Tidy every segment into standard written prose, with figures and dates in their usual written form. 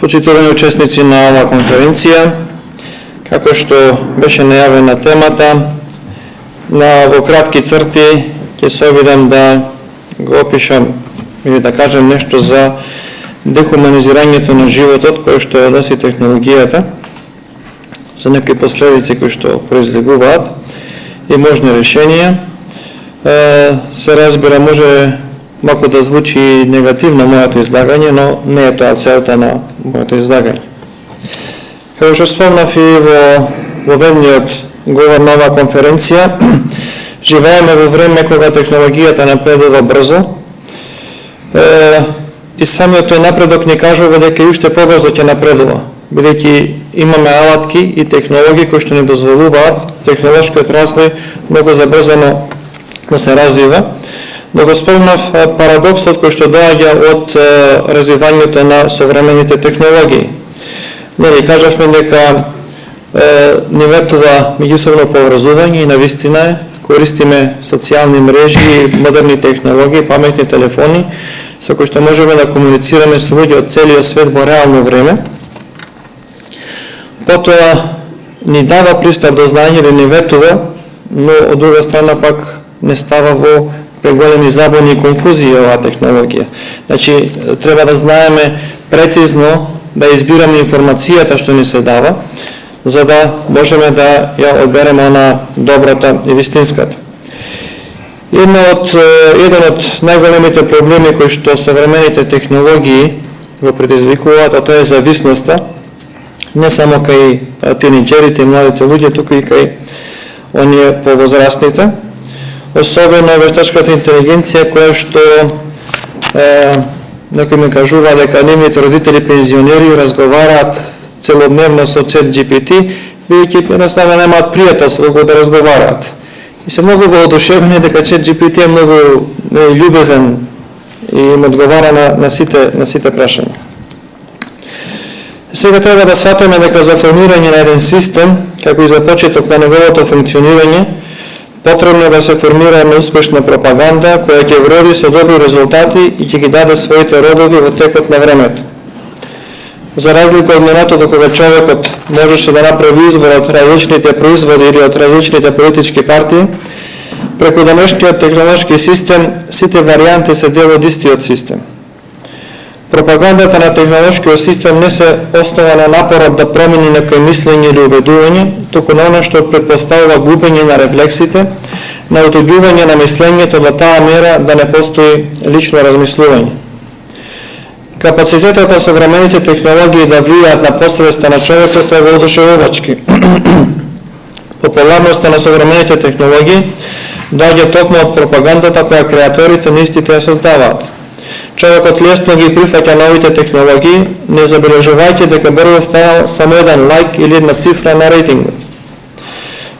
Почитувани учесници на оваа конференција, како што беше најавена темата, во кратки црти ќе се обидам да го опишам или да кажем нешто за дехуманизирањето на животот кој што носи технологијата, за некои последици кои што произлегуваат и можни решенија. Се разбира, може малку да звучи негативно моето излагање, но не е тоа целта на моето излагање. Како што спомнав и во ведниот говор на оваа конференција, живееме во време кога технологијата напредува брзо и самиот тој напредок ни кажува дека и уште побрзо ќе напредува, бидејќи имаме алатки и технологии кои што ни дозволуваат технолошкиот развој многу забрзано да се развива. Но го спомнав парадоксот кој што доаѓа од развивањето на современите технологии. Нели кажавме дека ни ветува меѓусобно поврзување и навистина користиме социјални мрежи, модерни технологии, паметни телефони, со кои што можеме да комуницираме со луѓе од целиот свет во реално време. Потоа ни дава пристап до знање или ни ветува, но од друга страна пак не става во преголеми забуни и конфузија оваа технологија. Значи, треба да знаеме прецизно да избираме информацијата што ни се дава, за да можеме да ја одбереме на добрата и вистинската. Еден од најголемите проблеми кои што современите технологии го предизвикуваат, а тоа е зависноста, не само кај тинеџерите и младите луѓе, туку и кај оние повозрастните. Особено вештачката интелигенција која што некои ми кажува дека нивните родители пензионери разговараат целодневно со ChatGPT, бидејќи едноставно немаат пријателство кога да разговараат. И се многу воодушевени дека ChatGPT е многу љубезен и им одговара на сите прашања. Сега треба да сватиме дека за формирање на еден систем, како и за почеток на неговото функционирање, потребно е да се формира една успешна пропаганда која ќе вроди со добри резултати и ќе ги даде своите родови во текот на времето. За разлика од минатото кога човекот можеше да направи избор од различните производи или од различните политички партии, преку денешниот технолошки систем сите варијанти се дел од истиот систем. Пропагандата на технолошкиот систем не се основа на напорот да промени некој мислење или убедување, туку на она што предпоставува губење на рефлексите, на отуѓување на мислењето до таа мера да не постои лично размислување. Капацитетот на современите технологии да влијаат на посвеста на човекот е воодушевувачки. Популярноста на современите технологии доаѓа токму од пропагандата која креаторите на истите ја создаваат. Човекот лесно ги прифаќа новите технологии, не забележувајќи дека брзо станал само еден лајк или една цифра на рейтингот.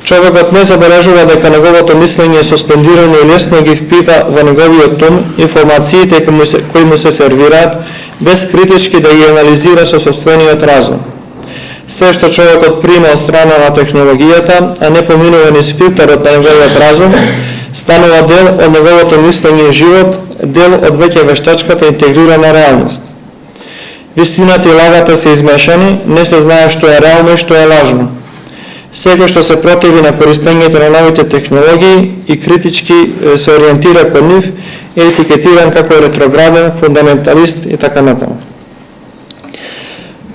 Човекот не забележува дека неговото мислење е суспендирано и лесно ги впива во неговиот ум информациите кои му се сервираат, без критички да ги анализира со сопствениот разум. Се што човекот прима од страна на технологијата, а не поминува низ филтерот на неговиот разум, станува дел од неговото мислење и живот, дел од веќе вештачката интегрирана реалност. Вистината и лагата се измешани, не се знае што е реално и што е лажно. Секој што се противи на користењето на новите технологии и критички се ориентира кон нив е етикетиран како ретрограден, фундаменталист и така натаму.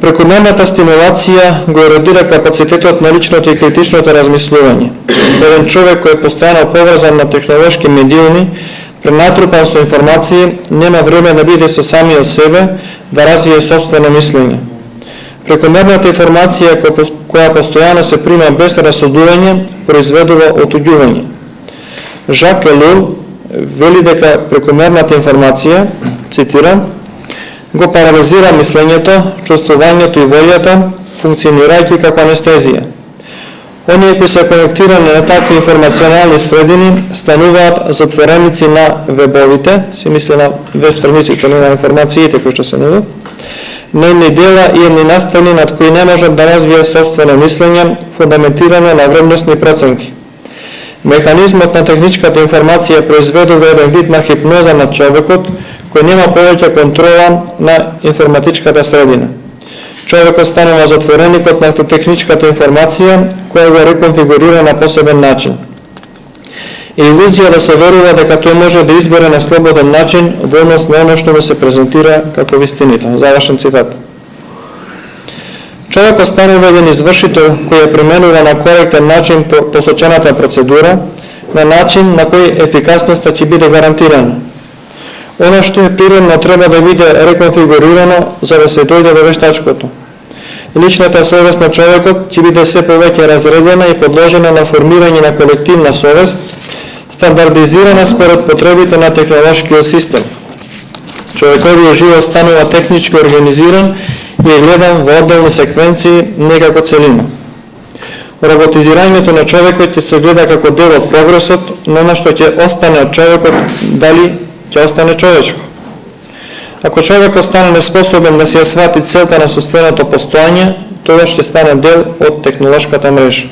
Прекомерната стимулација го еродира капацитетот на личното и критичното размислување. Еден човек кој е постојано поврзан на технолошки медиуми, пренатрупан со информации, нема време да биде со самиот себе, да развие сопствено мислење. Прекомерната информација која постојано се прима без расудување, произведува отуѓување. Жак Елул вели дека прекомерната информација, цитирам, го парализира мислењето, чувствувањето и волјата, функционирајќи како анестезија. Оние кои се конектирани на такви информационални средини стануваат затвореници на вебовите, се мисли на веб страниците на информациите кои што се нудат, нивни дела и едни настани над кои не можат да развијат сопствено мислење, фундаментирано на вредносни проценки. Механизмот на техничката информација произведува еден вид на хипноза над човекот, кој нема повеќе контрола на информатичката средина. Човекот станува затвореникот на техничката информација која го реконфигурира на посебен начин. Илузија да се верува дека тој може да избере на слободен начин во однос на оно што му се презентира како вистината. Завршен цитат. Човекот станува еден извршител кој ја применува на коректен начин посочената процедура, на начин на кој ефикасноста ќе биде гарантирана. Оно што е природно треба да биде реконфигурирано за да се дојде до вештачкото. Личната совест на човекот ќе биде се повеќе разредена и подложена на формирање на колективна совест, стандардизирана според потребите на технолошкиот систем. Човековиот живот станува технички организиран и е гледан во одделни секвенции, не како целина. Роботизирањето на човекот ќе се гледа како дел од прогресот, но на што ќе остане од човекот, дали ќе остане човечко. Ако човекот стане неспособен да си ја свати целта на собственото постојање, тоа ќе стане дел од технолошката мрежа.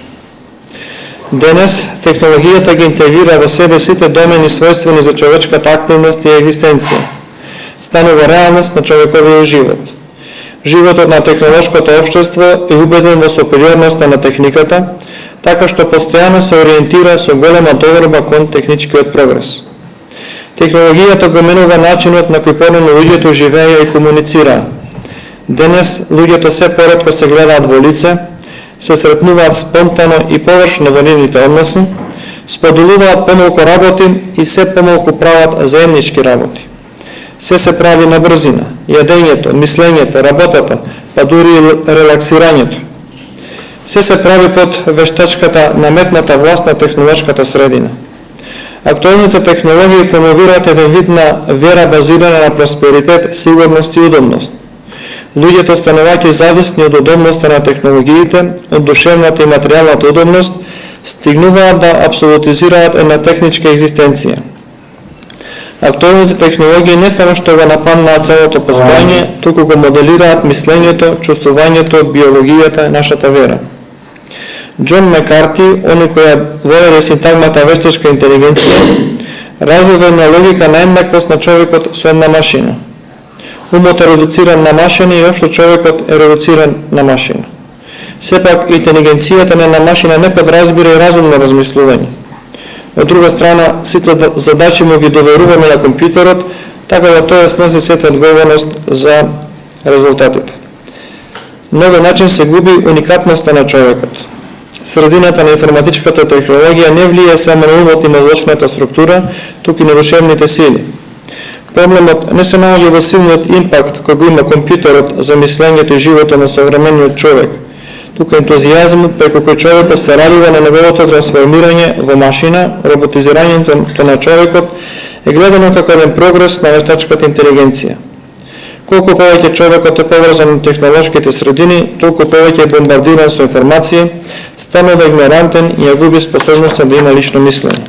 Денес, технологијата ги интегрира во себе сите домени својствени за човечката активност и екзистенција. Станува реалност на човековиот живот. Животот на технолошкото општество е убеден во супериорноста на техниката, така што постојано се ориентира со голема доверба кон техничкиот прогрес. Технологијата го менува начинот на кој порано луѓето живееја и комуницираа. Денес луѓето се поретко се гледаат во лице, се сретнуваат спонтано и површно во нивните односи, споделуваат помалку работи и се помалку прават заеднички работи. Се прави на брзина, јадењето, мислењето, работата, па дури и релаксирањето. Се прави под вештачката наметната власт на технолошката средина. Актуелните технологии промовираат еден вид на вера базирана на просперитет, сигурност и удобност. Луѓето станувајќи зависни од удобноста на технологиите, од душевната и материјалната удобност, стигнуваат да апсолутизираат една техничка екзистенција. Актуелните технологии не само што го нападнаат целото постојање, туку го моделираат мислењето, чувствувањето, биологијата и нашата вера. Џон Мекарти, оној кој води синтагмата вештачка интелигенција, развива една логика на еднаквост на човекот со една машина. Умот е редуциран на машина и општо човекот е редуциран на машина. Сепак, интелигенцијата на една машина не подразбира и разумно размислување. Од друга страна, сите задачи му ги доверуваме на компјутерот, така да тој сноси сета одговорност за резултатите. На овој начин се губи уникатноста на човекот. Средината на информатичката технологија не влие само на умот и мозочната структура, туку и на душевните сили. Проблемот не се наоѓа во силниот импакт кој го има компјутерот за мислењето и животот на современиот човек, туку ентузијазмот преку кој човекот се радува на неговото трансформирање во машина, роботизирањето на човекот е гледано како еден прогрес на вештачката интелигенција. Колку повеќе човекот е поврзан на технолошките средини, толку повеќе е бомбардиран со информации, станува игнорантен и ја губи способноста да има лично мислење.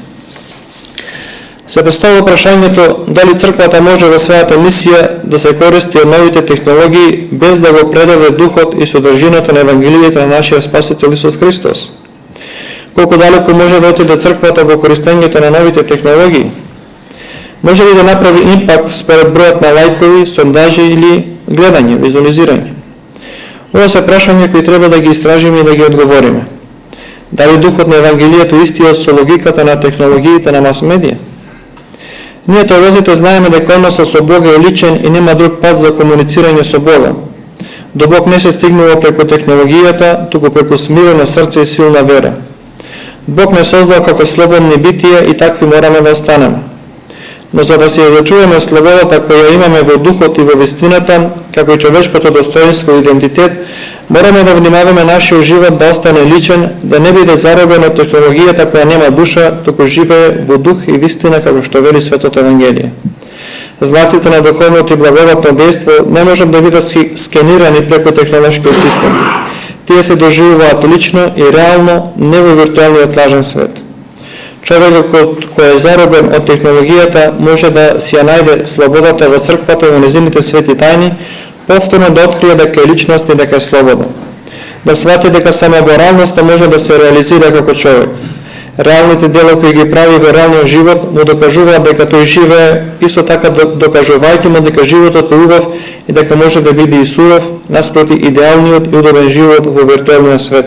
Се поставува прашањето дали црквата може во својата мисија да се користи од новите технологии без да го предаде духот и содржината на Евангелието на нашиот Спасител Исус Христос. Колку далеку може да отиде црквата во користењето на новите технологии? Може ли да направи импакт според бројот на лајкови, сондажи или гледање, визуализирање? Ова се прашања кои треба да ги истражиме и да ги одговориме. Дали духот на Евангелието истиот со логиката на технологиите на мас-медија? Ние теолозите знаеме дека односот со Бога е личен и нема друг пат за комуницирање со Бога. До Бог не се стигнува преку технологијата, туку преку смирено срце и силна вера. Бог не создал како слободни битија и такви мораме да останеме. Но за да се зачуваме слободата која имаме во духот и во вистината, како и човечкото достоинство и идентитет, мораме да внимаваме нашиот живот да остане личен, да не биде заробен од технологијата која нема душа, туку живее во дух и вистина како што вели Светото Евангелие. Знаците на духовното и благодатно дејство не можат да бидат скенирани преку технолошкиот систем. Тие се доживуваат лично и реално, не во виртуелниот лажен свет. Човекот кој е заробен од технологијата може да си ја најде слободата во црквата и во незините свети тајни, повторно да открие дека е личност и дека е слободен. Да свати дека самоборалноста може да се реализира како човек. Реалните дела кои ги прави во реалниот живот му докажуваат дека тој живее, исто така докажувајќи му дека животот е убав и дека може да биде и суров наспроти идеалниот и удобен живот во виртуелниот свет.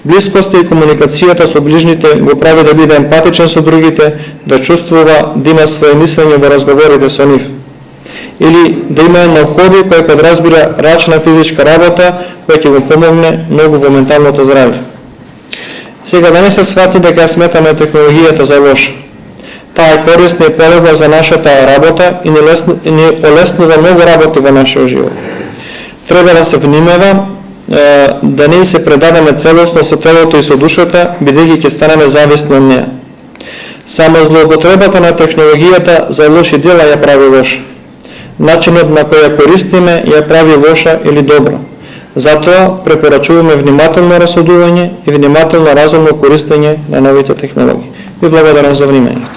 Блискоста и комуникацијата со ближните го прави да биде емпатичен со другите, да чувствува, да има своје мислење во разговорите со нив. Или да има едно хоби кој подразбира рачна физичка работа која ќе го помогне многу во менталното здравје. Сега да не се свати дека ја сметаме технологијата за лоша. Таа е корисна и полезна за нашата работа и ни олеснува многу работи во нашиот живот. Треба да се внимава да не се предадеме целосно со телото и со душата, бидејќи ќе станеме зависни од неа. Само злоупотребата на технологијата за лоши дела ја прави лоша. Начинот на кој ја користиме ја прави лоша или добра. Затоа препорачуваме внимателно расудување и внимателно разумно користење на новите технологии. Ви благодарам за вниманието.